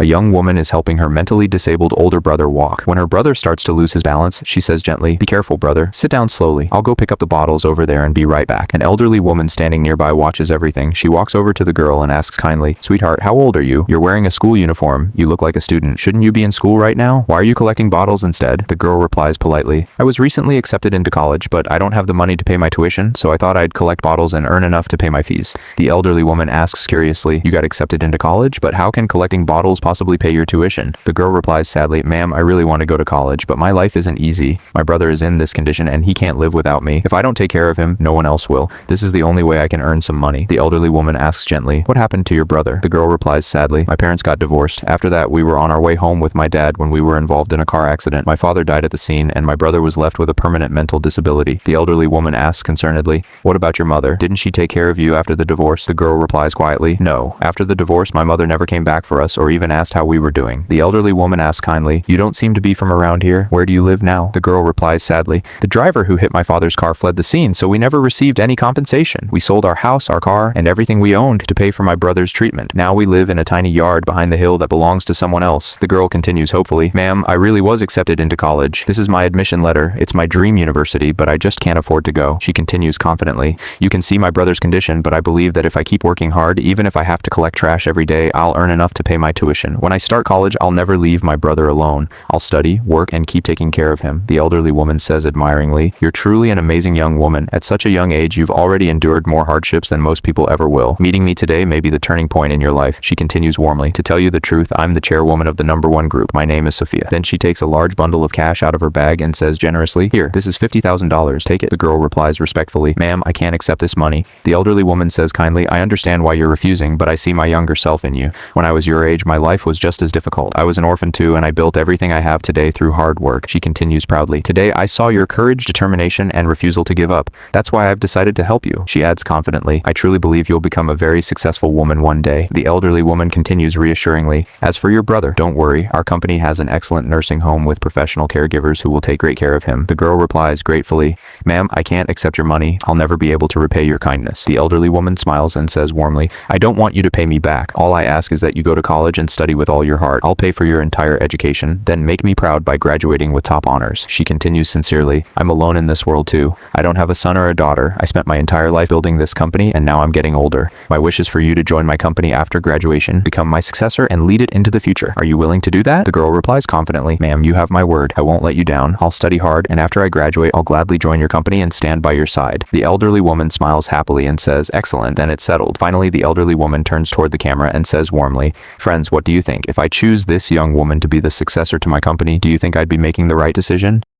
A young woman is helping her mentally disabled older brother walk. When her brother starts to lose his balance, she says gently, "Be careful, brother. Sit down slowly. I'll go pick up the bottles over there and be right back." An elderly woman standing nearby watches everything. She walks over to the girl and asks kindly, "Sweetheart, how old are you? You're wearing a school uniform. You look like a student. Shouldn't you be in school right now? Why are you collecting bottles instead?" The girl replies politely, "I was recently accepted into college, but I don't have the money to pay my tuition, so I thought I'd collect bottles and earn enough to pay my fees." The elderly woman asks curiously, "You got accepted into college, but how can collecting bottles possibly pay your tuition?" The girl replies sadly, "Ma'am, I really want to go to college, but my life isn't easy. My brother is in this condition and he can't live without me. If I don't take care of him, no one else will. This is the only way I can earn some money." The elderly woman asks gently, "What happened to your brother?" The girl replies sadly, "My parents got divorced. After that, we were on our way home with my dad when we were involved in a car accident. My father died at the scene and my brother was left with a permanent mental disability." The elderly woman asks concernedly, "What about your mother? Didn't she take care of you after the divorce?" The girl replies quietly, "No. After the divorce, my mother never came back for us or even asked how we were doing." The elderly woman asks kindly, "You don't seem to be from around here. Where do you live now?" The girl replies sadly, "The driver who hit my father's car fled the scene, so we never received any compensation. We sold our house, our car, and everything we owned to pay for my brother's treatment. Now we live in a tiny yard behind the hill that belongs to someone else." The girl continues hopefully, "Ma'am, I really was accepted into college. This is my admission letter. It's my dream university, but I just can't afford to go." She continues confidently, "You can see my brother's condition, but I believe that if I keep working hard, even if I have to collect trash every day, I'll earn enough to pay my tuition. When I start college, I'll never leave my brother alone. I'll study, work, and keep taking care of him." The elderly woman says admiringly, "You're truly an amazing young woman. At such a young age, you've already endured more hardships than most people ever will. Meeting me today may be the turning point in your life." She continues warmly, "To tell you the truth, I'm the chairwoman of the #1 group. My name is Sophia." Then she takes a large bundle of cash out of her bag and says generously, "Here, this is $50,000. Take it." The girl replies respectfully, "Ma'am, I can't accept this money." The elderly woman says kindly, "I understand why you're refusing, but I see my younger self in you. When I was your age, my life was just as difficult. I was an orphan too, and I built everything I have today through hard work." She continues proudly, "Today I saw your courage, determination, and refusal to give up. That's why I've decided to help you." She adds confidently, "I truly believe you'll become a very successful woman one day." The elderly woman continues reassuringly, "As for your brother, don't worry. Our company has an excellent nursing home with professional caregivers who will take great care of him." The girl replies gratefully, "Ma'am, I can't accept your money. I'll never be able to repay your kindness." The elderly woman smiles and says warmly, "I don't want you to pay me back. All I ask is that you go to college and study with all your heart. I'll pay for your entire education, then make me proud by graduating with top honors." She continues sincerely, "I'm alone in this world too. I don't have a son or a daughter. I spent my entire life building this company and now I'm getting older. My wish is for you to join my company after graduation, become my successor, and lead it into the future. Are you willing to do that?" The girl replies confidently, "Ma'am, you have my word. I won't let you down. I'll study hard, and after I graduate, I'll gladly join your company and stand by your side." The elderly woman smiles happily and says, "Excellent, then it's settled." Finally, the elderly woman turns toward the camera and says warmly, "Friends, what do you think? If I choose this young woman to be the successor to my company, do you think I'd be making the right decision?"